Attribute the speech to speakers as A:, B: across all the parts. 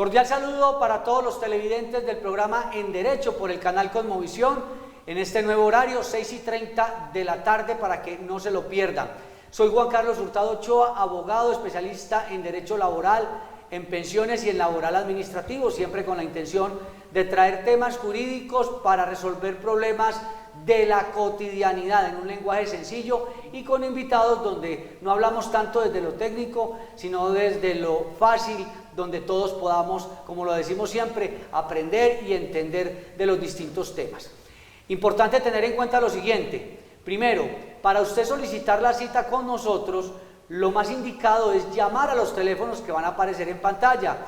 A: Cordial saludo para todos los televidentes del programa En Derecho por el canal Cosmovisión en este nuevo horario, 6:30 de la tarde, para que no se lo pierdan. Soy Juan Carlos Hurtado Ochoa, abogado especialista en Derecho Laboral, en pensiones y en laboral administrativo, siempre con la intención de traer temas jurídicos para resolver problemas de la cotidianidad en un lenguaje sencillo y con invitados donde no hablamos tanto desde lo técnico, sino desde lo fácil, donde todos podamos, como lo decimos siempre, aprender y entender de los distintos temas. Importante tener en cuenta lo siguiente: primero, para usted solicitar la cita con nosotros, lo más indicado es llamar a los teléfonos que van a aparecer en pantalla.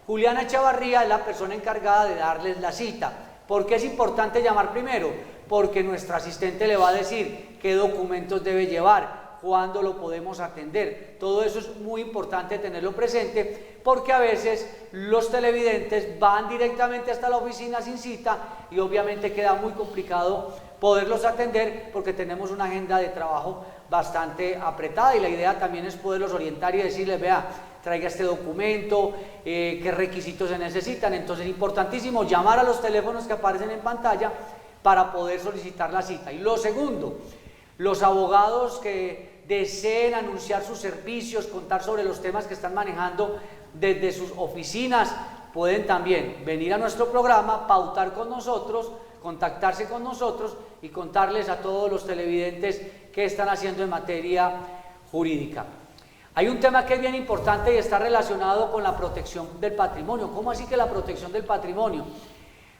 A: Juliana Echavarría es la persona encargada de darles la cita. ¿Por qué es importante llamar primero? Porque nuestra asistente le va a decir qué documentos debe llevar, cuándo lo podemos atender. Todo eso es muy importante tenerlo presente, porque a veces los televidentes van directamente hasta la oficina sin cita y obviamente queda muy complicado poderlos atender porque tenemos una agenda de trabajo bastante apretada, y la idea también es poderlos orientar y decirles: vea, traiga este documento, qué requisitos se necesitan. Entonces es importantísimo llamar a los teléfonos que aparecen en pantalla para poder solicitar la cita. Y lo segundo, los abogados que deseen anunciar sus servicios, contar sobre los temas que están manejando desde sus oficinas, pueden también venir a nuestro programa, pautar con nosotros, contactarse con nosotros y contarles a todos los televidentes qué están haciendo en materia jurídica. Hay un tema que es bien importante y está relacionado con la protección del patrimonio. ¿Cómo así que la protección del patrimonio?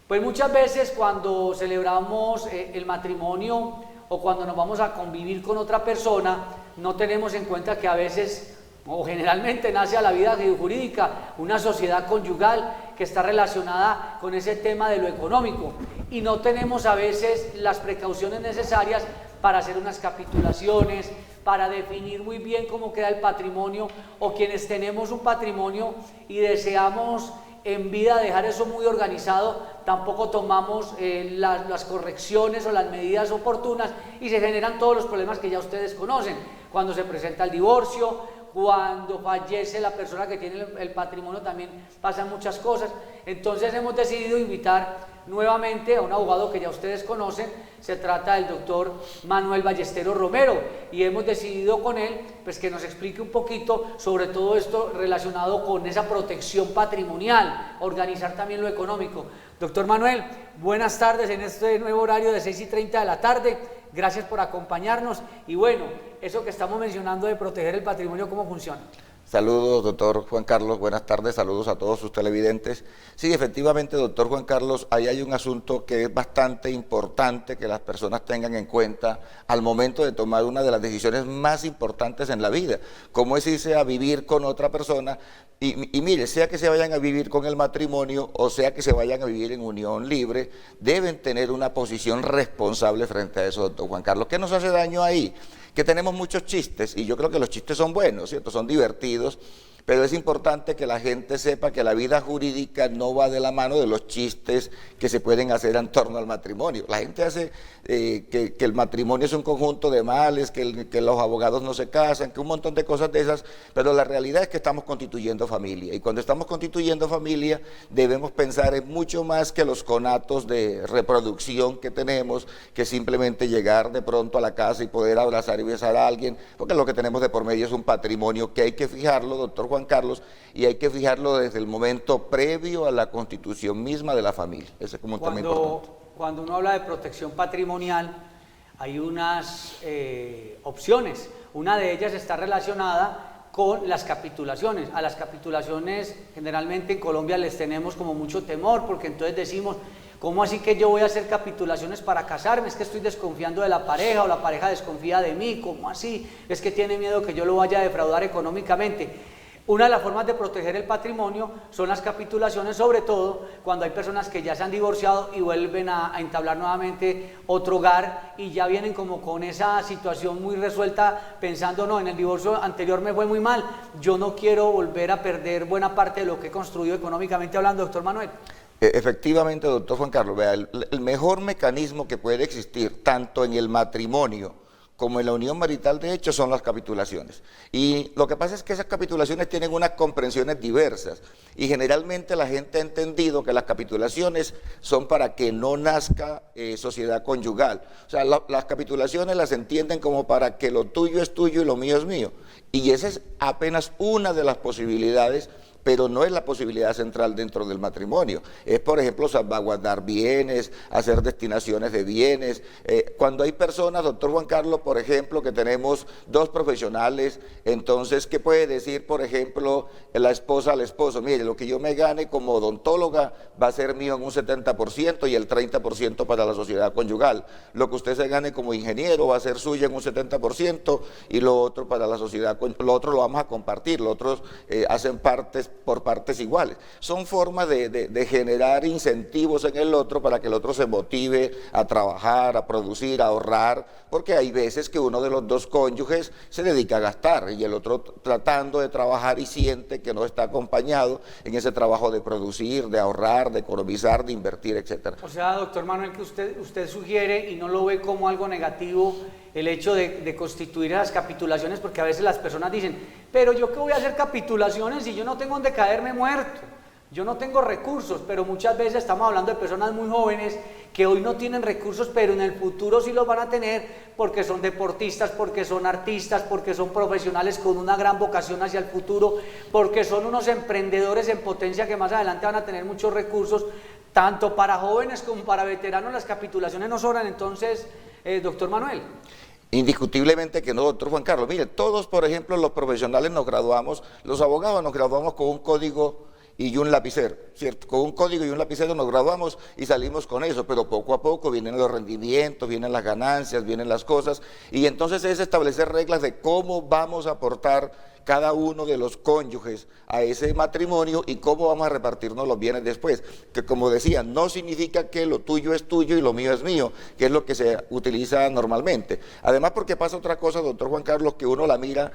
A: Pues muchas veces cuando celebramos el matrimonio o cuando nos vamos a convivir con otra persona, no tenemos en cuenta que a veces o generalmente nace a la vida jurídica una sociedad conyugal que está relacionada con ese tema de lo económico, y no tenemos a veces las precauciones necesarias para hacer unas capitulaciones, para definir muy bien cómo queda el patrimonio, o quienes tenemos un patrimonio y deseamos en vida dejar eso muy organizado, tampoco tomamos las correcciones o las medidas oportunas y se generan todos los problemas que ya ustedes conocen. Cuando se presenta el divorcio, cuando fallece la persona que tiene el patrimonio, también pasan muchas cosas. Entonces hemos decidido invitar nuevamente a un abogado que ya ustedes conocen. Se trata del doctor Manuel Ballesteros Romero, y hemos decidido con él pues que nos explique un poquito sobre todo esto relacionado con esa protección patrimonial, organizar también lo económico. Doctor Manuel, buenas tardes en este nuevo horario de 6:30 de la tarde. Gracias por acompañarnos. Y bueno, eso que estamos mencionando de proteger el patrimonio, ¿cómo funciona?
B: Saludos, doctor Juan Carlos, buenas tardes, saludos a todos sus televidentes. Sí, efectivamente, doctor Juan Carlos, ahí hay un asunto que es bastante importante que las personas tengan en cuenta al momento de tomar una de las decisiones más importantes en la vida, como es irse a vivir con otra persona. Y mire, sea que se vayan a vivir con el matrimonio o sea que se vayan a vivir en unión libre, deben tener una posición responsable frente a eso, doctor Juan Carlos. ¿Qué nos hace daño ahí? Que tenemos muchos chistes, y yo creo que los chistes son buenos, ¿cierto? Son divertidos, pero es importante que la gente sepa que la vida jurídica no va de la mano de los chistes que se pueden hacer en torno al matrimonio. La gente hace que el matrimonio es un conjunto de males, que los abogados no se casan, que un montón de cosas de esas, pero la realidad es que estamos constituyendo familia, y cuando estamos constituyendo familia debemos pensar en mucho más que los conatos de reproducción que tenemos, que simplemente llegar de pronto a la casa y poder abrazar y besar a alguien, porque lo que tenemos de por medio es un patrimonio que hay que fijarlo, doctor Juan Carlos, y hay que fijarlo desde el momento previo a la constitución misma de la familia. Ese es como un tema importante.
A: Cuando uno habla de protección patrimonial, hay unas opciones. Una de ellas está relacionada con las capitulaciones. A las capitulaciones generalmente en Colombia les tenemos como mucho temor, porque entonces decimos: ¿cómo así que yo voy a hacer capitulaciones para casarme? Es que estoy desconfiando de la pareja, o la pareja desconfía de mí. ¿Cómo así? Es que tiene miedo que yo lo vaya a defraudar económicamente. Una de las formas de proteger el patrimonio son las capitulaciones, sobre todo cuando hay personas que ya se han divorciado y vuelven a entablar nuevamente otro hogar, y ya vienen como con esa situación muy resuelta, pensando: no, en el divorcio anterior me fue muy mal, yo no quiero volver a perder buena parte de lo que he construido económicamente hablando, doctor Manuel.
B: Efectivamente, doctor Juan Carlos, vea, el mejor mecanismo que puede existir tanto en el matrimonio como en la unión marital de hecho son las capitulaciones. Y lo que pasa es que esas capitulaciones tienen unas comprensiones diversas y generalmente la gente ha entendido que las capitulaciones son para que no nazca sociedad conyugal. O sea, las capitulaciones las entienden como para que lo tuyo es tuyo y lo mío es mío. Y esa es apenas una de las posibilidades, pero no es la posibilidad central dentro del matrimonio. Es, por ejemplo, salvaguardar bienes, hacer destinaciones de bienes. Cuando hay personas, doctor Juan Carlos, por ejemplo, que tenemos dos profesionales, entonces, ¿qué puede decir, por ejemplo, la esposa al esposo? Mire, lo que yo me gane como odontóloga va a ser mío en un 70% y el 30% para la sociedad conyugal. Lo que usted se gane como ingeniero va a ser suyo en un 70% y lo otro para la sociedad, lo otro lo vamos a compartir, los otros hacen partes por partes iguales. Son formas de generar incentivos en el otro para que el otro se motive a trabajar, a producir, a ahorrar, porque hay veces que uno de los dos cónyuges se dedica a gastar y el otro tratando de trabajar y siente que no está acompañado en ese trabajo de producir, de ahorrar, de economizar, de invertir, etcétera.
A: O sea, doctor Manuel, que usted sugiere y no lo ve como algo negativo el hecho de constituir las capitulaciones, porque a veces las personas dicen, pero yo qué voy a hacer capitulaciones si yo no tengo donde caerme muerto, yo no tengo recursos, pero muchas veces estamos hablando de personas muy jóvenes que hoy no tienen recursos, pero en el futuro sí los van a tener porque son deportistas, porque son artistas, porque son profesionales con una gran vocación hacia el futuro, porque son unos emprendedores en potencia que más adelante van a tener muchos recursos, tanto para jóvenes como para veteranos. Las capitulaciones no sobran, entonces, doctor Manuel.
B: Indiscutiblemente que no, doctor Juan Carlos. Mire, todos, por ejemplo, los profesionales nos graduamos, los abogados nos graduamos con un código y un lapicero, ¿cierto? Con un código y un lapicero nos graduamos y salimos con eso, pero poco a poco vienen los rendimientos, vienen las ganancias, vienen las cosas, y entonces es establecer reglas de cómo vamos a aportar cada uno de los cónyuges a ese matrimonio y cómo vamos a repartirnos los bienes después, que como decía, no significa que lo tuyo es tuyo y lo mío es mío, que es lo que se utiliza normalmente. Además, porque pasa otra cosa, doctor Juan Carlos, que uno la mira,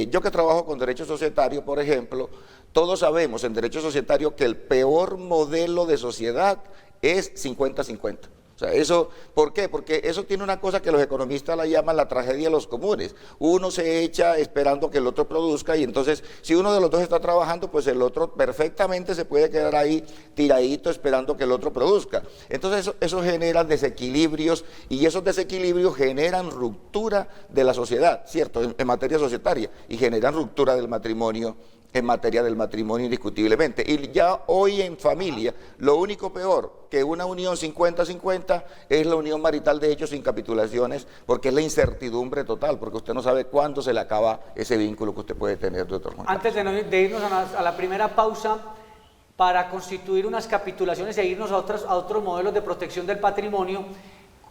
B: yo que trabajo con derecho societario, por ejemplo, todos sabemos en derecho societario que el peor modelo de sociedad es 50-50. O sea, eso, ¿por qué? Porque eso tiene una cosa que los economistas la llaman la tragedia de los comunes. Uno se echa esperando que el otro produzca y entonces si uno de los dos está trabajando, pues el otro perfectamente se puede quedar ahí tiradito esperando que el otro produzca. Entonces eso genera desequilibrios y esos desequilibrios generan ruptura de la sociedad, ¿cierto? En materia societaria y generan ruptura del matrimonio. En materia del matrimonio indiscutiblemente. Y ya hoy en familia, lo único peor que una unión 50-50 es la unión marital de hecho sin capitulaciones, porque es la incertidumbre total, porque usted no sabe cuándo se le acaba ese vínculo que usted puede tener, doctor Juan.
A: Antes de irnos a la primera pausa, para constituir unas capitulaciones e irnos a otros modelos de protección del patrimonio,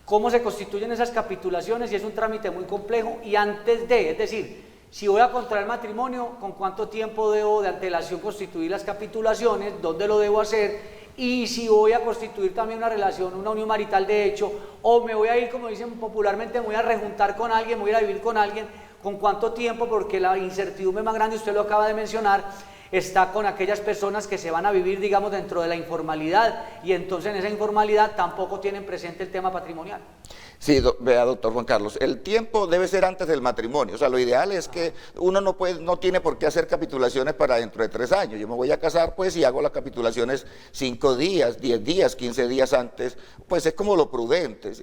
A: ¿cómo se constituyen esas capitulaciones? Y es un trámite muy complejo y es decir, si voy a contraer matrimonio, ¿con cuánto tiempo debo de antelación constituir las capitulaciones? ¿Dónde lo debo hacer? Y si voy a constituir también una relación, una unión marital de hecho, o me voy a ir, como dicen popularmente, me voy a rejuntar con alguien, me voy a ir a vivir con alguien, ¿con cuánto tiempo? Porque la incertidumbre más grande, usted lo acaba de mencionar, está con aquellas personas que se van a vivir, digamos, dentro de la informalidad, y entonces en esa informalidad tampoco tienen presente el tema patrimonial.
B: Sí, vea, doctor Juan Carlos, el tiempo debe ser antes del matrimonio. O sea, lo ideal es que uno no tiene por qué hacer capitulaciones para dentro de 3 años. Yo me voy a casar, pues, y hago las capitulaciones 5 días, 10 días, 15 días antes, pues es como lo prudente.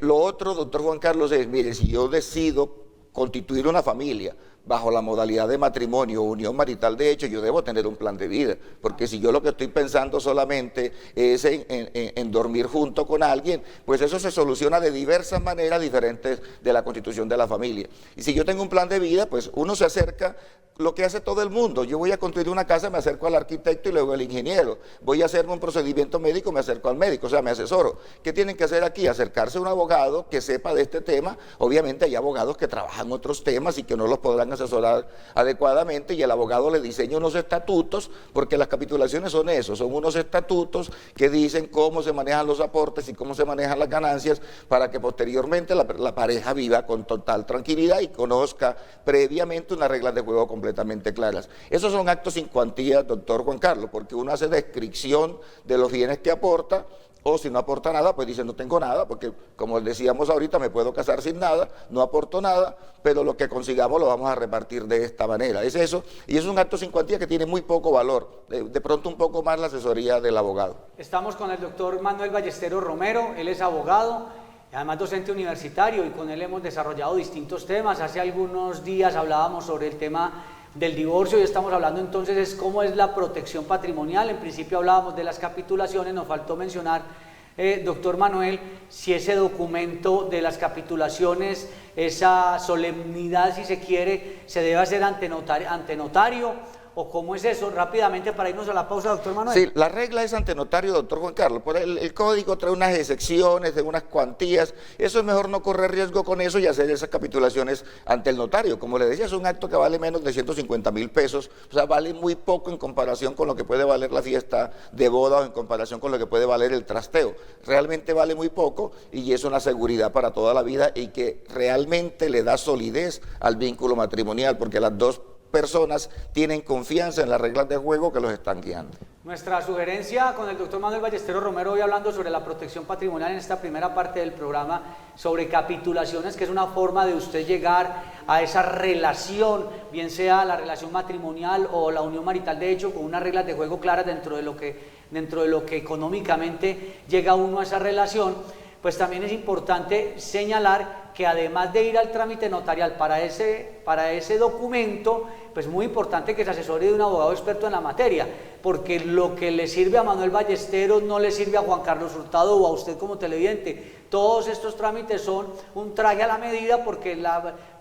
B: Lo otro, doctor Juan Carlos, es, mire, si yo decido constituir una familia bajo la modalidad de matrimonio o unión marital de hecho, yo debo tener un plan de vida, porque si yo lo que estoy pensando solamente es en dormir junto con alguien, pues eso se soluciona de diversas maneras diferentes de la constitución de la familia. Y si yo tengo un plan de vida, pues uno se acerca, lo que hace todo el mundo, yo voy a construir una casa, me acerco al arquitecto y luego al ingeniero, voy a hacerme un procedimiento médico, me acerco al médico, o sea, me asesoro. ¿Qué tienen que hacer aquí? Acercarse a un abogado que sepa de este tema. Obviamente hay abogados que trabajan otros temas y que no los podrán asesorar adecuadamente y el abogado le diseña unos estatutos, porque las capitulaciones son eso, son unos estatutos que dicen cómo se manejan los aportes y cómo se manejan las ganancias para que posteriormente la pareja viva con total tranquilidad y conozca previamente unas reglas de juego completamente claras. Esos son actos sin cuantía, doctor Juan Carlos, porque uno hace descripción de los bienes que aporta, o si no aporta nada, pues dice no tengo nada, porque como decíamos ahorita, me puedo casar sin nada, no aporto nada, pero lo que consigamos lo vamos a repartir de esta manera. Es eso, y es un acto sin cuantía que tiene muy poco valor, de pronto un poco más la asesoría del abogado.
A: Estamos con el doctor Manuel Ballesteros Romero, él es abogado, además docente universitario, y con él hemos desarrollado distintos temas. Hace algunos días hablábamos sobre el tema del divorcio y estamos hablando entonces es cómo es la protección patrimonial. En principio hablábamos de las capitulaciones, nos faltó mencionar, doctor Manuel, si ese documento de las capitulaciones, esa solemnidad si se quiere, se debe hacer ante notario, o cómo es eso, rápidamente para irnos a la pausa, doctor Manuel.
B: Sí, la regla es ante notario, doctor Juan Carlos. Por el código trae unas excepciones de unas cuantías, eso es mejor no correr riesgo con eso y hacer esas capitulaciones ante el notario. Como le decía, es un acto que vale menos de 150.000 pesos, o sea, vale muy poco en comparación con lo que puede valer la fiesta de boda o en comparación con lo que puede valer el trasteo. Realmente vale muy poco y es una seguridad para toda la vida y que realmente le da solidez al vínculo matrimonial, porque las dos personas tienen confianza en las reglas de juego que los están guiando.
A: Nuestra sugerencia con el doctor Manuel Ballesteros Romero, hoy hablando sobre la protección patrimonial en esta primera parte del programa, sobre capitulaciones, que es una forma de usted llegar a esa relación, bien sea la relación matrimonial o la unión marital de hecho, con unas reglas de juego claras dentro de lo que económicamente llega uno a esa relación. Pues también es importante señalar que además de ir al trámite notarial para ese documento, pues muy importante que se asesore de un abogado experto en la materia, porque lo que le sirve a Manuel Ballesteros no le sirve a Juan Carlos Hurtado o a usted como televidente. Todos estos trámites son un traje a la medida porque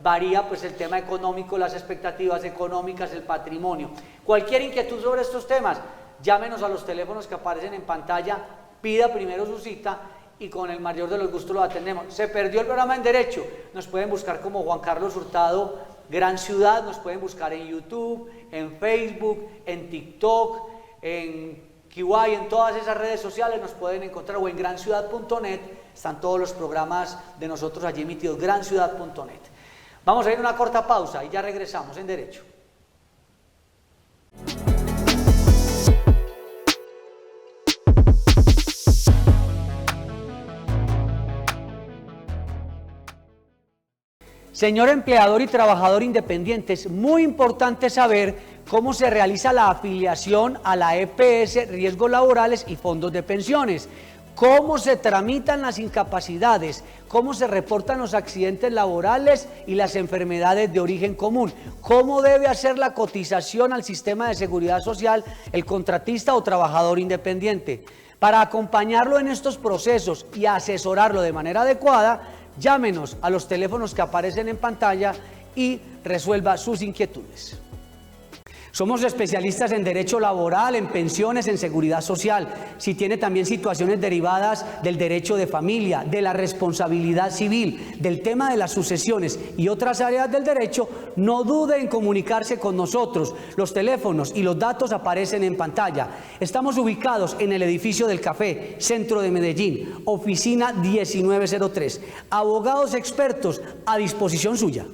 A: varía pues el tema económico, las expectativas económicas, el patrimonio. Cualquier inquietud sobre estos temas, llámenos a los teléfonos que aparecen en pantalla, pida primero su cita y con el mayor de los gustos lo atendemos. Se perdió el programa en Derecho, nos pueden buscar como Juan Carlos Hurtado Gran Ciudad, nos pueden buscar en YouTube, en Facebook, en TikTok, en Kiwai, en todas esas redes sociales nos pueden encontrar, o en granciudad.net, están todos los programas de nosotros allí emitidos, granciudad.net. Vamos a ir a una corta pausa y ya regresamos en Derecho. Señor empleador y trabajador independiente, es muy importante saber cómo se realiza la afiliación a la EPS, riesgos laborales y fondos de pensiones, cómo se tramitan las incapacidades, cómo se reportan los accidentes laborales y las enfermedades de origen común, cómo debe hacer la cotización al sistema de seguridad social el contratista o trabajador independiente. Para acompañarlo en estos procesos y asesorarlo de manera adecuada, llámenos a los teléfonos que aparecen en pantalla y resuelva sus inquietudes. Somos especialistas en derecho laboral, en pensiones, en seguridad social. Si tiene también situaciones derivadas del derecho de familia, de la responsabilidad civil, del tema de las sucesiones y otras áreas del derecho, no dude en comunicarse con nosotros. Los teléfonos y los datos aparecen en pantalla. Estamos ubicados en el edificio del Café, centro de Medellín, oficina 1903. Abogados expertos a disposición suya.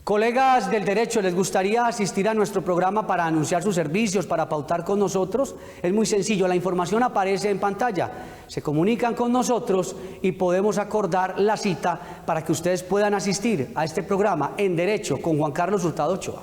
A: Colegas del derecho, ¿les gustaría asistir a nuestro programa para anunciar sus servicios, para pautar con nosotros? Es muy sencillo, la información aparece en pantalla. Se comunican con nosotros y podemos acordar la cita para que ustedes puedan asistir a este programa en Derecho con Juan Carlos Hurtado Ochoa.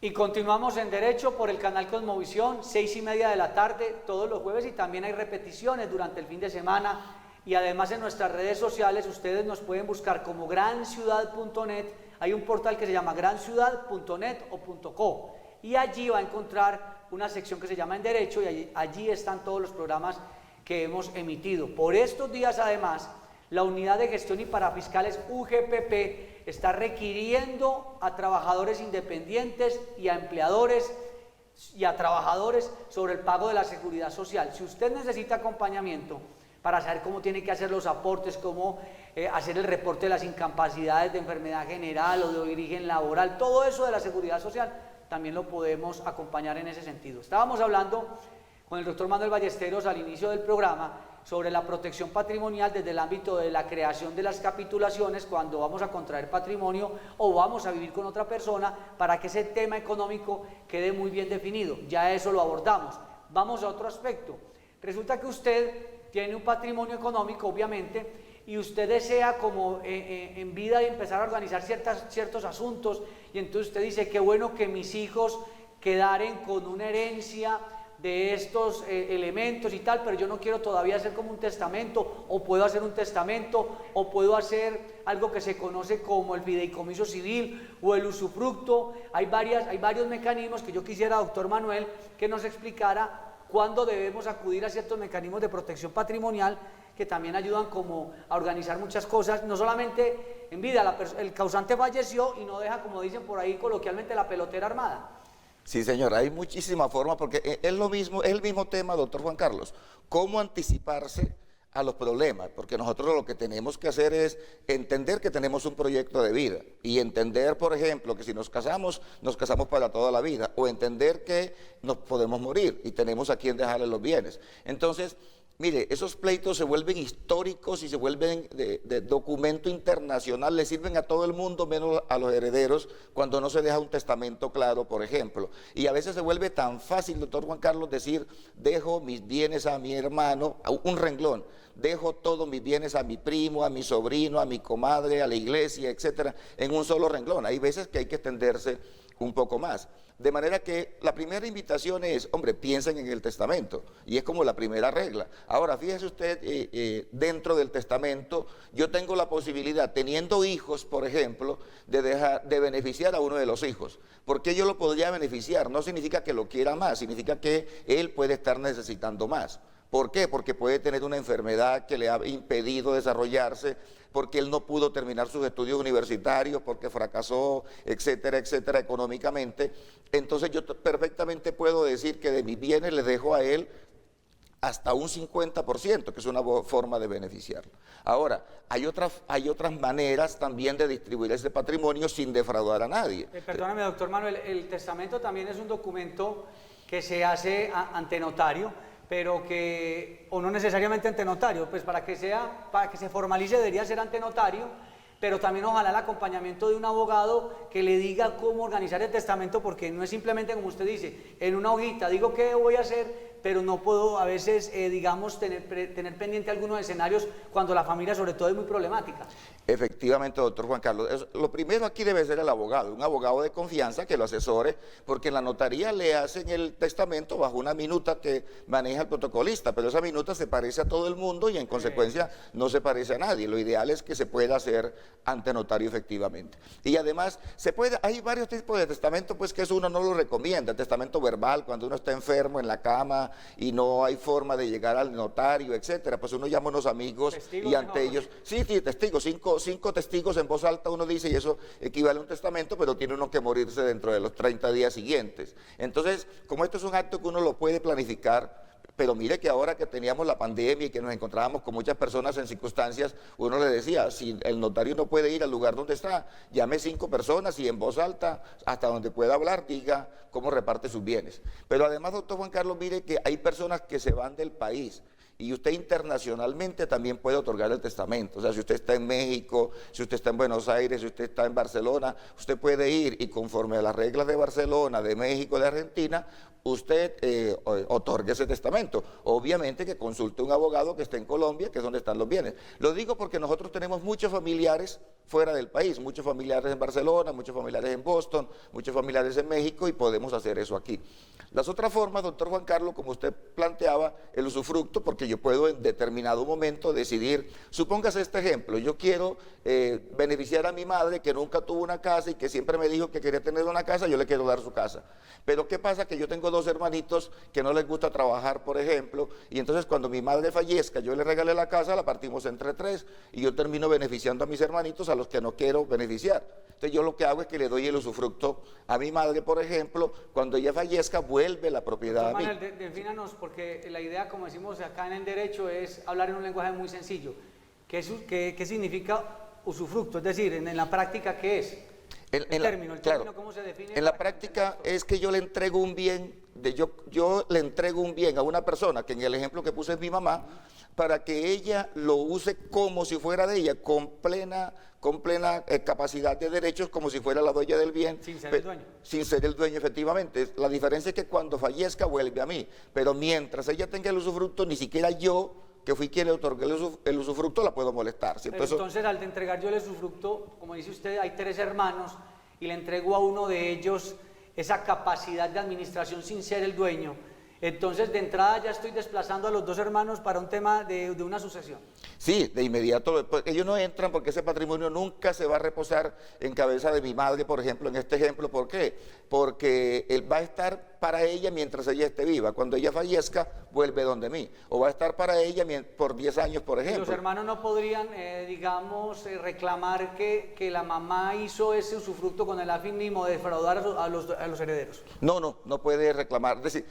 A: Y continuamos en Derecho por el canal Cosmovisión, 6:30 de la tarde, todos los jueves, y también hay repeticiones durante el fin de semana. Y además en nuestras redes sociales ustedes nos pueden buscar como granciudad.net, hay un portal que se llama granciudad.net o .co, y allí va a encontrar una sección que se llama En Derecho, y allí están todos los programas que hemos emitido. Por estos días además, la Unidad de Gestión y Parafiscales UGPP está requiriendo a trabajadores independientes y a empleadores y a trabajadores sobre el pago de la seguridad social. Si usted necesita acompañamiento para saber cómo tiene que hacer los aportes, cómo hacer el reporte de las incapacidades de enfermedad general o de origen laboral, todo eso de la seguridad social, también lo podemos acompañar en ese sentido. Estábamos hablando con el doctor Manuel Ballesteros al inicio del programa sobre la protección patrimonial desde el ámbito de la creación de las capitulaciones cuando vamos a contraer patrimonio o vamos a vivir con otra persona para que ese tema económico quede muy bien definido. Ya eso lo abordamos. Vamos a otro aspecto. Resulta que usted tiene un patrimonio económico, obviamente, y usted desea como en vida empezar a organizar ciertos asuntos, y entonces usted dice, qué bueno que mis hijos quedaren con una herencia de estos elementos y tal, pero yo no quiero todavía hacer como un testamento, o puedo hacer un testamento, o puedo hacer algo que se conoce como el fideicomiso civil o el usufructo. Hay varios mecanismos que yo quisiera, doctor Manuel, que nos explicara cuándo debemos acudir a ciertos mecanismos de protección patrimonial que también ayudan como a organizar muchas cosas, no solamente en vida, el causante falleció y no deja, como dicen por ahí coloquialmente, la pelotera armada.
B: Sí, señor, hay muchísimas formas, porque es lo mismo, es el mismo tema, doctor Juan Carlos, cómo anticiparse a los problemas, porque nosotros lo que tenemos que hacer es entender que tenemos un proyecto de vida y entender, por ejemplo, que si nos casamos para toda la vida, o entender que nos podemos morir y tenemos a quien dejarle los bienes. Entonces, mire, esos pleitos se vuelven históricos y se vuelven de documento internacional, le sirven a todo el mundo menos a los herederos cuando no se deja un testamento claro, por ejemplo. Y a veces se vuelve tan fácil, doctor Juan Carlos, decir, dejo mis bienes a mi hermano, a un renglón, dejo todos mis bienes a mi primo, a mi sobrino, a mi comadre, a la iglesia, etcétera, en un solo renglón. Hay veces que hay que extenderse un poco más. De manera que la primera invitación es, hombre, piensen en el testamento, y es como la primera regla. Ahora, fíjese usted, dentro del testamento, yo tengo la posibilidad, teniendo hijos, por ejemplo, de beneficiar a uno de los hijos. ¿Por qué yo lo podría beneficiar? No significa que lo quiera más, significa que él puede estar necesitando más. ¿Por qué? Porque puede tener una enfermedad que le ha impedido desarrollarse, porque él no pudo terminar sus estudios universitarios, porque fracasó, etcétera, etcétera, económicamente. Entonces yo perfectamente puedo decir que de mis bienes le dejo a él hasta un 50%, que es una forma de beneficiarlo. Ahora, hay otras maneras también de distribuir ese patrimonio sin defraudar a nadie.
A: Perdóname, doctor Manuel, el testamento también es un documento que se hace ante notario, pero que, o no necesariamente ante notario, pues para que se formalice debería ser ante notario, pero también ojalá el acompañamiento de un abogado que le diga cómo organizar el testamento, porque no es simplemente como usted dice, en una hojita, digo qué voy a hacer, pero no puedo a veces, digamos, tener pendiente algunos escenarios cuando la familia sobre todo es muy problemática.
B: Efectivamente, doctor Juan Carlos, lo primero aquí debe ser el abogado, un abogado de confianza que lo asesore, porque en la notaría le hacen el testamento bajo una minuta que maneja el protocolista, pero esa minuta se parece a todo el mundo y en consecuencia no se parece a nadie. Lo ideal es que se pueda hacer ante notario efectivamente. Y además, hay varios tipos de testamento, pues que eso uno no lo recomienda. El testamento verbal, cuando uno está enfermo en la cama y no hay forma de llegar al notario, etcétera, pues uno llama a unos amigos testigos, y ante ellos, sí, testigos, cinco testigos en voz alta uno dice, y eso equivale a un testamento, pero tiene uno que morirse dentro de los 30 días siguientes. Entonces, como esto es un acto que uno lo puede planificar, pero mire que ahora que teníamos la pandemia y que nos encontrábamos con muchas personas en circunstancias, uno le decía, si el notario no puede ir al lugar donde está, llame 5 personas y en voz alta, hasta donde pueda hablar, diga cómo reparte sus bienes. Pero además, doctor Juan Carlos, mire que hay personas que se van del país, y usted internacionalmente también puede otorgar el testamento. O sea, si usted está en México, si usted está en Buenos Aires, si usted está en Barcelona, usted puede ir y conforme a las reglas de Barcelona, de México, de Argentina, usted otorgue ese testamento. Obviamente que consulte un abogado que esté en Colombia, que es donde están los bienes. Lo digo porque nosotros tenemos muchos familiares fuera del país, muchos familiares en Barcelona, muchos familiares en Boston, muchos familiares en México, y podemos hacer eso aquí. Las otras formas, doctor Juan Carlos, como usted planteaba, el usufructo, porque yo puedo en determinado momento decidir, supóngase este ejemplo, yo quiero beneficiar a mi madre que nunca tuvo una casa y que siempre me dijo que quería tener una casa, yo le quiero dar su casa. Pero ¿qué pasa? Que yo tengo 2 hermanitos que no les gusta trabajar, por ejemplo, y entonces cuando mi madre fallezca, yo le regalé la casa, la partimos entre 3, y yo termino beneficiando a mis hermanitos a los que no quiero beneficiar. Entonces yo lo que hago es que le doy el usufructo a mi madre, por ejemplo, cuando ella fallezca vuelve la propiedad a mí.
A: Manuel, defínanos, porque la idea, como decimos acá en el derecho, es hablar en un lenguaje muy sencillo. ¿Qué significa usufructo? Es decir, en la práctica, ¿qué es? El término, ¿cómo se define?
B: En la práctica es que yo le entrego un bien, yo le entrego un bien a una persona, que en el ejemplo que puse es mi mamá, para que ella lo use como si fuera de ella, con plena capacidad de derechos, como si fuera la dueña del bien.
A: Sin ser el dueño.
B: Sin ser el dueño, efectivamente. La diferencia es que cuando fallezca vuelve a mí, pero mientras ella tenga el usufructo, ni siquiera yo, que fui quien le otorgué el usufructo, la puedo molestar, ¿cierto?
A: Entonces, al entregar yo el usufructo, como dice usted, hay 3 hermanos, y le entrego a uno de ellos esa capacidad de administración sin ser el dueño. Entonces, de entrada ya estoy desplazando a los 2 hermanos para un tema de una sucesión.
B: Sí, de inmediato, ellos no entran porque ese patrimonio nunca se va a reposar en cabeza de mi madre, por ejemplo, en este ejemplo. ¿Por qué? Porque él va a estar para ella mientras ella esté viva. Cuando ella fallezca, vuelve donde mí. O va a estar para ella por 10 años, por ejemplo.
A: ¿Y los hermanos no podrían, reclamar que la mamá hizo ese usufructo con el afán mínimo de defraudar a los herederos?
B: No puede reclamar. Es decir,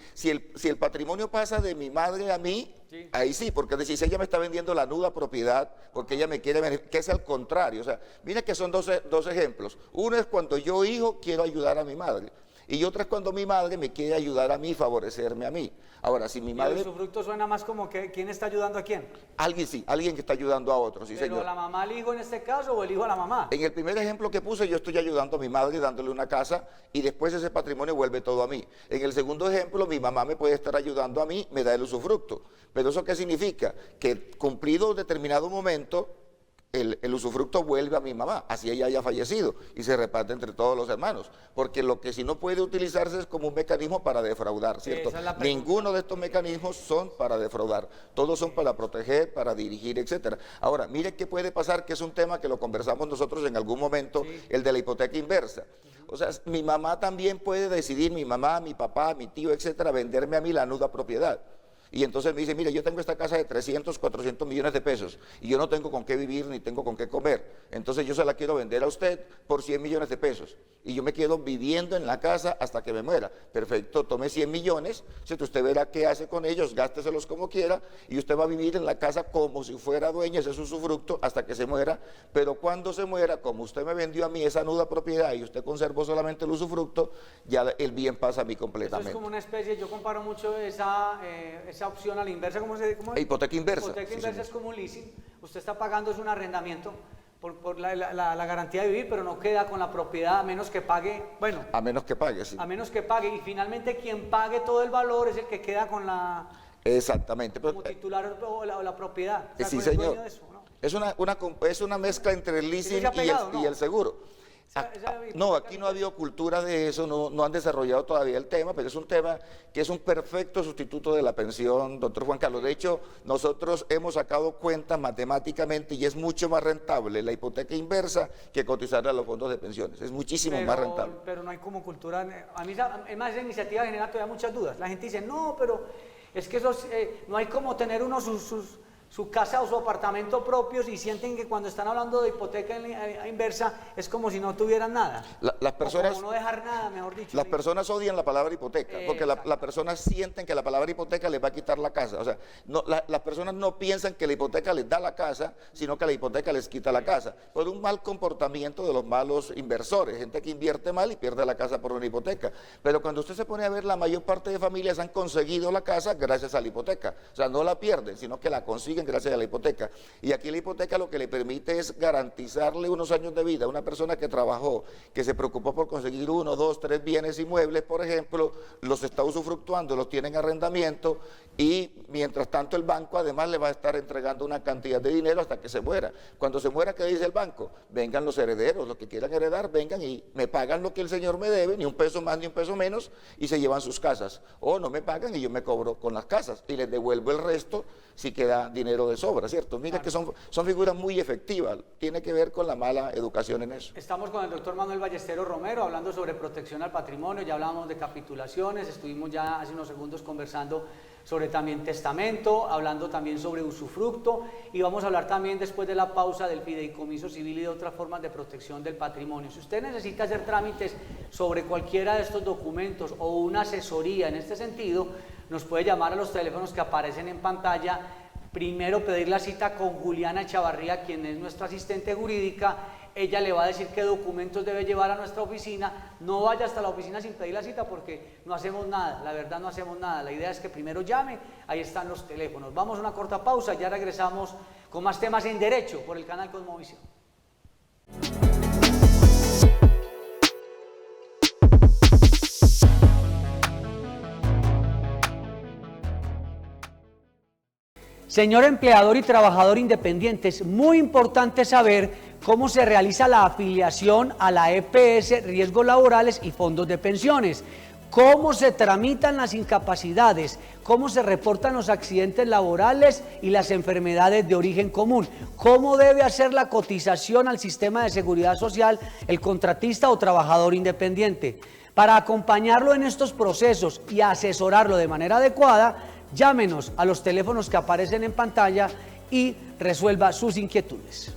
B: si el patrimonio pasa de mi madre a mí, sí, ahí sí, porque es decir, si ella me está vendiendo la nuda propiedad, porque ella me quiere beneficiar, que es al contrario. O sea, mira que son dos ejemplos. Uno es cuando yo, hijo, quiero ayudar a mi madre. Y otra es cuando mi madre me quiere ayudar a mí, favorecerme a mí. Ahora, si mi madre...
A: ¿Y el usufructo suena más como que quién está ayudando a quién?
B: Alguien sí, alguien que está ayudando a otro, sí,
A: ¿Pero
B: señor.
A: la mamá al hijo en este caso o el hijo a la mamá?
B: En el primer ejemplo que puse, yo estoy ayudando a mi madre dándole una casa y después ese patrimonio vuelve todo a mí. En el segundo ejemplo, mi mamá me puede estar ayudando a mí, me da el usufructo. ¿Pero eso qué significa? Que cumplido un determinado momento, el usufructo vuelve a mi mamá, así ella haya fallecido, y se reparte entre todos los hermanos, porque lo que si no puede utilizarse es como un mecanismo para defraudar, ¿cierto? Ninguno de estos mecanismos son para defraudar, todos son para proteger, para dirigir, etcétera. Ahora, mire qué puede pasar, que es un tema que lo conversamos nosotros en algún momento, sí, el de la hipoteca inversa. O sea, mi mamá también puede decidir, mi mamá, mi papá, mi tío, etcétera, venderme a mí la nuda propiedad. Y entonces me dice, mire, yo tengo esta casa de 300, 400 millones de pesos y yo no tengo con qué vivir ni tengo con qué comer. Entonces yo se la quiero vender a usted por 100 millones de pesos y yo me quedo viviendo en la casa hasta que me muera. Perfecto, tome 100 millones, usted verá qué hace con ellos, gásteselos como quiera y usted va a vivir en la casa como si fuera dueña, ese es su usufructo hasta que se muera. Pero cuando se muera, como usted me vendió a mí esa nuda propiedad y usted conservó solamente el usufructo, ya el bien pasa a mí completamente.
A: Eso es como una especie, yo comparo mucho esa opción a la inversa, ¿cómo es?
B: Hipoteca inversa.
A: Hipoteca inversa, sí, es como un leasing, usted está pagando, es un arrendamiento por la garantía de vivir, pero no queda con la propiedad a menos que pague, bueno.
B: A menos que pague, sí.
A: A menos que pague, y finalmente quien pague todo el valor es el que queda con la...
B: Exactamente.
A: Como titular o la propiedad. O sea,
B: sí, señor.
A: De eso, ¿no?
B: Es una mezcla entre el leasing y el seguro. No, aquí no ha habido cultura de eso, no han desarrollado todavía el tema, pero es un tema que es un perfecto sustituto de la pensión, doctor Juan Carlos. De hecho, nosotros hemos sacado cuentas matemáticamente y es mucho más rentable la hipoteca inversa que cotizar a los fondos de pensiones. Es muchísimo más rentable.
A: Pero no hay como cultura. A mí, además, esa iniciativa genera todavía muchas dudas. La gente dice, no, pero es que no hay como tener uno su casa o su apartamento propios y sienten que cuando están hablando de hipoteca inversa es como si no tuvieran nada.
B: Las personas,
A: o como no dejar nada, mejor dicho.
B: Las personas odian la palabra hipoteca, porque las personas sienten que la palabra hipoteca les va a quitar la casa. O sea, las personas no piensan que la hipoteca les da la casa, sino que la hipoteca les quita la casa. Por un mal comportamiento de los malos inversores, gente que invierte mal y pierde la casa por una hipoteca. Pero cuando usted se pone a ver, la mayor parte de familias han conseguido la casa gracias a la hipoteca. O sea, no la pierden, sino que la consiguen gracias a la hipoteca. Y aquí la hipoteca lo que le permite es garantizarle unos años de vida a una persona que trabajó, que se preocupó por conseguir 1, 2, 3 bienes inmuebles, por ejemplo, los está usufructuando, los tiene en arrendamiento y mientras tanto el banco además le va a estar entregando una cantidad de dinero hasta que se muera. Cuando se muera, ¿qué dice el banco? Vengan los herederos, los que quieran heredar, vengan y me pagan lo que el señor me debe, ni un peso más ni un peso menos, y se llevan sus casas. O no me pagan y yo me cobro con las casas y les devuelvo el resto si queda dinero de sobra, ¿cierto? Mira que son figuras muy efectivas, tiene que ver con la mala educación en eso.
A: Estamos con el doctor Manuel Ballesteros Romero hablando sobre protección al patrimonio, ya hablamos de capitulaciones, estuvimos ya hace unos segundos conversando sobre también testamento, hablando también sobre usufructo, y vamos a hablar también después de la pausa del fideicomiso civil y de otras formas de protección del patrimonio. Si usted necesita hacer trámites sobre cualquiera de estos documentos o una asesoría en este sentido, nos puede llamar a los teléfonos que aparecen en pantalla. Primero pedir la cita con Juliana Chavarría, quien es nuestra asistente jurídica. Ella le va a decir qué documentos debe llevar a nuestra oficina. No vaya hasta la oficina sin pedir la cita porque no hacemos nada, la verdad no hacemos nada. La idea es que primero llame, ahí están los teléfonos. Vamos a una corta pausa, ya regresamos con más temas en Derecho por el canal Cosmovisión. Señor empleador y trabajador independiente, es muy importante saber cómo se realiza la afiliación a la EPS, riesgos laborales y fondos de pensiones, cómo se tramitan las incapacidades, cómo se reportan los accidentes laborales y las enfermedades de origen común, cómo debe hacer la cotización al sistema de seguridad social el contratista o trabajador independiente. Para acompañarlo en estos procesos y asesorarlo de manera adecuada, llámenos a los teléfonos que aparecen en pantalla y resuelva sus inquietudes.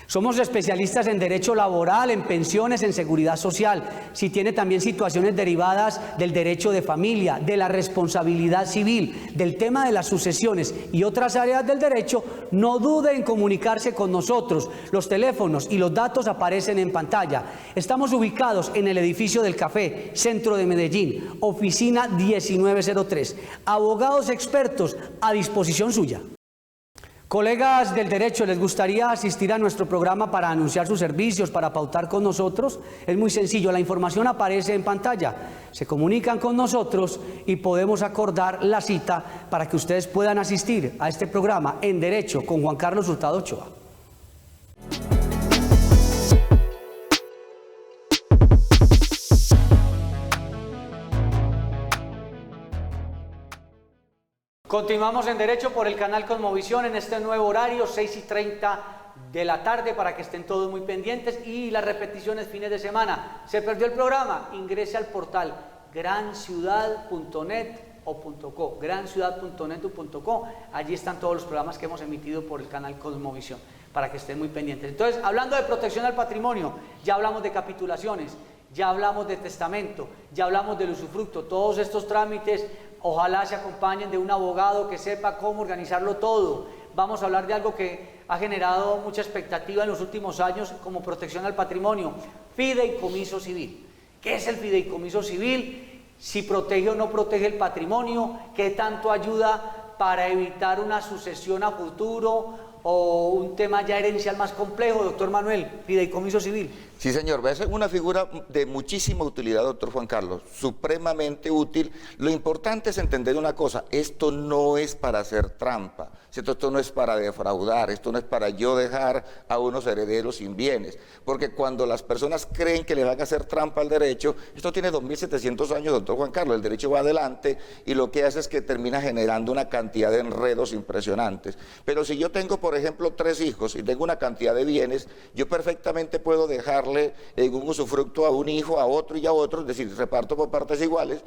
A: Somos especialistas en derecho laboral, en pensiones, en seguridad social. Si tiene también situaciones derivadas del derecho de familia, de la responsabilidad civil, del tema de las sucesiones y otras áreas del derecho, no dude en comunicarse con nosotros. Los teléfonos y los datos aparecen en pantalla. Estamos ubicados en el edificio del Café, centro de Medellín, oficina 1903. Abogados expertos a disposición suya. Colegas del derecho, ¿les gustaría asistir a nuestro programa para anunciar sus servicios, para pautar con nosotros? Es muy sencillo, la información aparece en pantalla. Se comunican con nosotros y podemos acordar la cita para que ustedes puedan asistir a este programa en Derecho con Juan Carlos Hurtado Ochoa. Continuamos en Derecho por el canal Cosmovisión en este nuevo horario, 6:30 de la tarde, para que estén todos muy pendientes, y las repeticiones fines de semana. ¿Se perdió el programa? Ingrese al portal granciudad.net o .co, granciudad.net o .co. Allí están todos los programas que hemos emitido por el canal Cosmovisión, para que estén muy pendientes. Entonces, hablando de protección al patrimonio, ya hablamos de capitulaciones, ya hablamos de testamento, ya hablamos del usufructo. Todos estos trámites ojalá se acompañen de un abogado que sepa cómo organizarlo todo. Vamos a hablar de algo que ha generado mucha expectativa en los últimos años como protección al patrimonio: fideicomiso civil. ¿Qué es el fideicomiso civil? Si protege o no protege el patrimonio, qué tanto ayuda para evitar una sucesión a futuro o un tema ya herencial más complejo. Doctor Manuel, fideicomiso civil.
B: Sí, señor, es una figura de muchísima utilidad, doctor Juan Carlos, supremamente útil. Lo importante es entender una cosa: esto no es para hacer trampa, ¿cierto? Esto no es para defraudar, esto no es para yo dejar a unos herederos sin bienes, porque cuando las personas creen que le van a hacer trampa al derecho, esto tiene 2700 años, doctor Juan Carlos, el derecho va adelante y lo que hace es que termina generando una cantidad de enredos impresionantes. Pero si yo tengo, por ejemplo, 3 hijos y tengo una cantidad de bienes, yo perfectamente puedo dejarle en un usufructo a un hijo, a otro y a otro, es decir, reparto por partes iguales.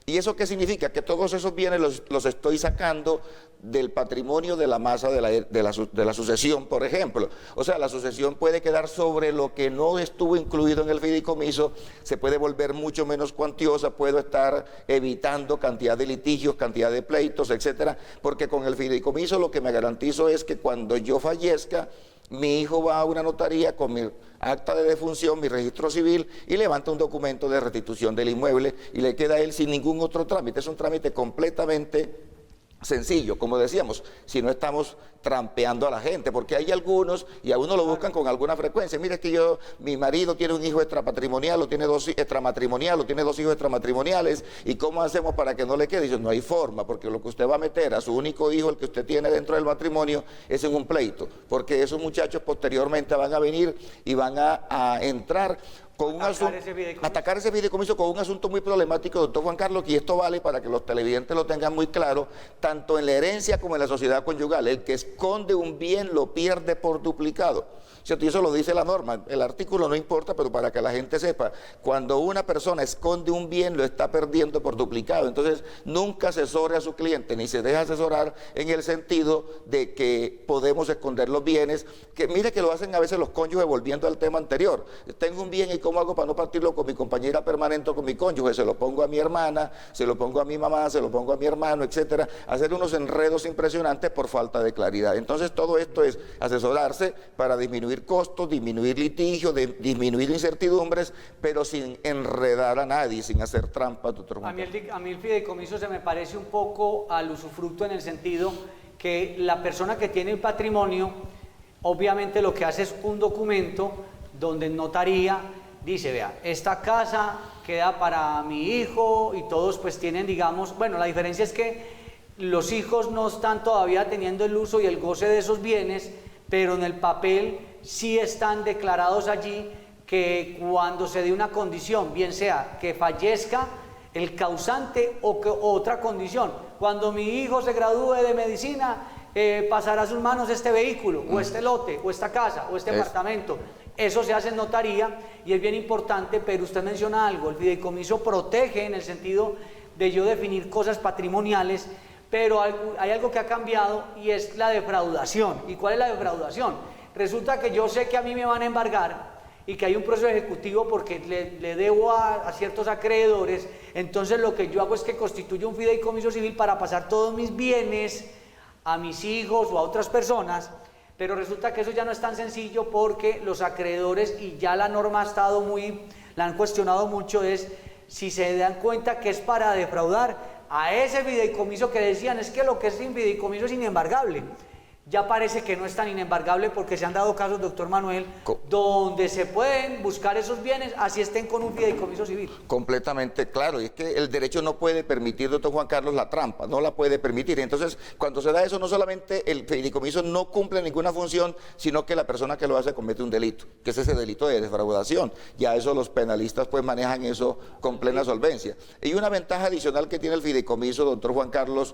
B: ¿Y eso qué significa? Que todos esos bienes los estoy sacando del patrimonio de la masa de la sucesión, por ejemplo. O sea, la sucesión puede quedar sobre lo que no estuvo incluido en el fideicomiso, se puede volver mucho menos cuantiosa, puedo estar evitando cantidad de litigios, cantidad de pleitos, etcétera, porque con el fideicomiso lo que me garantizo es que cuando yo fallezca, mi hijo va a una notaría con mi acta de defunción, mi registro civil, y levanta un documento de restitución del inmueble y le queda a él sin ningún otro trámite. Es un trámite completamente sencillo, como decíamos, si no estamos trampeando a la gente, porque hay algunos, y a uno lo buscan con alguna frecuencia: mire, que mi marido tiene un hijo extrapatrimonial, o tiene 2 extramatrimonial, o tiene 2 hijos extramatrimoniales, ¿y cómo hacemos para que no le quede? Dice, no hay forma, porque lo que usted va a meter a su único hijo, el que usted tiene dentro del matrimonio, es en un pleito, porque esos muchachos posteriormente van a venir y van a entrar con atacar ese fideicomiso con un asunto muy problemático, doctor Juan Carlos, y esto vale para que los televidentes lo tengan muy claro, tanto en la herencia como en la sociedad conyugal. El que esconde un bien lo pierde por duplicado. ¿cierto? Y eso lo dice la norma. El artículo no importa, pero para que la gente sepa, cuando una persona esconde un bien, lo está perdiendo por duplicado. Entonces, nunca asesore a su cliente, ni se deja asesorar en el sentido de que podemos esconder los bienes, que mire que lo hacen a veces los cónyuges, volviendo al tema anterior. Tengo un bien y ¿cómo hago para no partirlo con mi compañera permanente o con mi cónyuge? Se lo pongo a mi hermana, se lo pongo a mi mamá, se lo pongo a mi hermano, etcétera. Hacer unos enredos impresionantes por falta de claridad. Entonces, todo esto es asesorarse para disminuir costos, disminuir litigios, disminuir incertidumbres, pero sin enredar a nadie, sin hacer trampa, doctor Juan.
A: A mí el fideicomiso se me parece un poco al usufructo en el sentido que la persona que tiene el patrimonio, obviamente lo que hace es un documento donde en notaría dice, vea, esta casa queda para mi hijo y todos pues tienen, digamos, bueno, la diferencia es que los hijos no están todavía teniendo el uso y el goce de esos bienes, pero en el papel sí están declarados allí que cuando se dé una condición, bien sea que fallezca el causante o otra condición, cuando mi hijo se gradúe de medicina, pasará a sus manos este vehículo, o este lote, o esta casa, o este apartamento. Eso se hace en notaría y es bien importante, pero usted menciona algo, el fideicomiso protege en el sentido de yo definir cosas patrimoniales, pero hay algo que ha cambiado y es la defraudación. ¿Y cuál es la defraudación? Resulta que yo sé que a mí me van a embargar y que hay un proceso ejecutivo porque le debo a ciertos acreedores, entonces lo que yo hago es que constituyo un fideicomiso civil para pasar todos mis bienes a mis hijos o a otras personas, pero resulta que eso ya no es tan sencillo porque los acreedores, y ya la norma ha estado la han cuestionado mucho, es si se dan cuenta que es para defraudar a ese fideicomiso que decían, es que lo que es sin fideicomiso es inembargable. Ya parece que no es tan inembargable porque se han dado casos, doctor Manuel, donde se pueden buscar esos bienes, así estén con un fideicomiso civil.
B: Completamente claro, y es que el derecho no puede permitir, doctor Juan Carlos, la trampa, no la puede permitir. Entonces, cuando se da eso, no solamente el fideicomiso no cumple ninguna función, sino que la persona que lo hace comete un delito, que es ese delito de defraudación. Ya eso los penalistas pues manejan eso con plena solvencia. Y una ventaja adicional que tiene el fideicomiso, doctor Juan Carlos,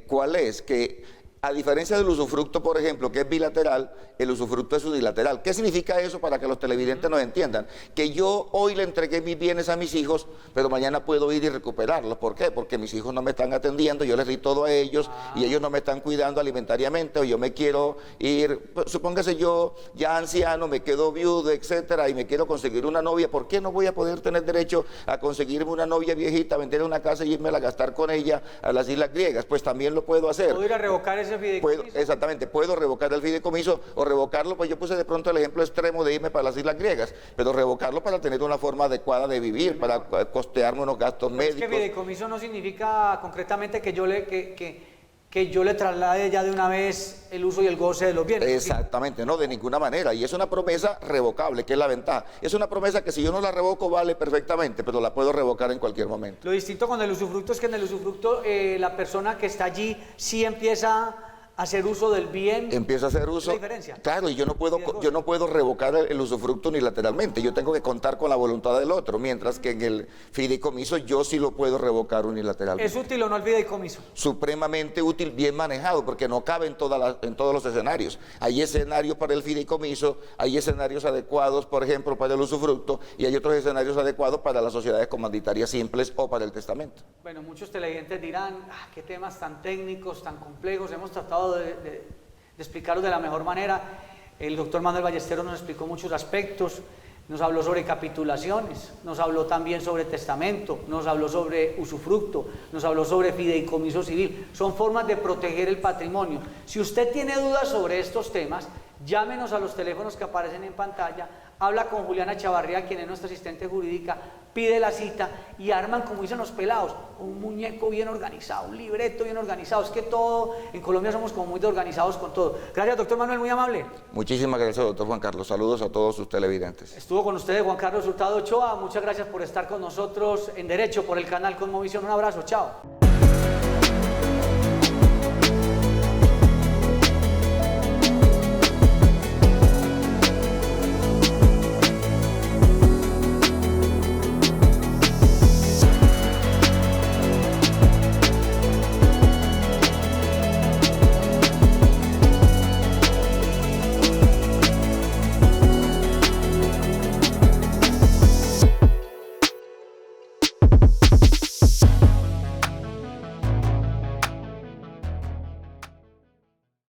B: ¿cuál es? Que a diferencia del usufructo, por ejemplo, que es bilateral, el usufructo es unilateral. ¿Qué significa eso para que los televidentes nos entiendan? Que yo hoy le entregué mis bienes a mis hijos, pero mañana puedo ir y recuperarlos. ¿Por qué? Porque mis hijos no me están atendiendo, yo les di todo a ellos y ellos no me están cuidando alimentariamente, o yo me quiero ir, supóngase yo ya anciano, me quedo viudo, etcétera, y me quiero conseguir una novia. ¿Por qué no voy a poder tener derecho a conseguirme una novia viejita, vender una casa y irme a gastar con ella a las Islas Griegas? Pues también lo puedo hacer.
A: ¿Puedo ir a revocar ese fideicomiso?
B: Exactamente, puedo revocar el fideicomiso o revocarlo, pues yo puse de pronto el ejemplo extremo de irme para las Islas Griegas, pero revocarlo para tener una forma adecuada de vivir, para costearme unos gastos médicos.
A: Es que fideicomiso no significa concretamente que yo le traslade ya de una vez el uso y el goce de los bienes.
B: Exactamente, no, de ninguna manera. Y es una promesa revocable, que es la ventaja. Es una promesa que si yo no la revoco vale perfectamente, pero la puedo revocar en cualquier momento.
A: Lo distinto con el usufructo es que en el usufructo la persona que está allí sí empieza a hacer uso del bien.
B: Empieza a hacer uso.
A: ¿La diferencia?
B: Claro, y yo no puedo revocar el usufructo unilateralmente. Yo tengo que contar con la voluntad del otro, mientras que en el fideicomiso yo sí lo puedo revocar unilateralmente.
A: ¿Es útil o no el fideicomiso?
B: Supremamente útil, bien manejado, porque no cabe en todos los escenarios. Hay escenarios para el fideicomiso, hay escenarios adecuados, por ejemplo, para el usufructo, y hay otros escenarios adecuados para las sociedades comanditarias simples o para el testamento.
A: Bueno, muchos televidentes dirán, qué temas tan técnicos, tan complejos, hemos tratado de explicarlos de la mejor manera. El doctor Manuel Ballesteros nos explicó muchos aspectos, nos habló sobre capitulaciones, nos habló también sobre testamento, nos habló sobre usufructo, nos habló sobre fideicomiso civil. Son formas de proteger el patrimonio. Si usted tiene dudas sobre estos temas, llámenos a los teléfonos que aparecen en pantalla, habla con Juliana Chavarría, quien es nuestra asistente jurídica, pide la cita y arman, como dicen los pelados, un muñeco bien organizado, un libreto bien organizado. Es que todo, en Colombia somos como muy organizados con todo. Gracias, doctor Manuel, muy amable.
B: Muchísimas gracias, doctor Juan Carlos. Saludos a todos sus televidentes.
A: Estuvo con ustedes Juan Carlos Hurtado Ochoa. Muchas gracias por estar con nosotros en Derecho por el canal Cosmovisión. Un abrazo, chao.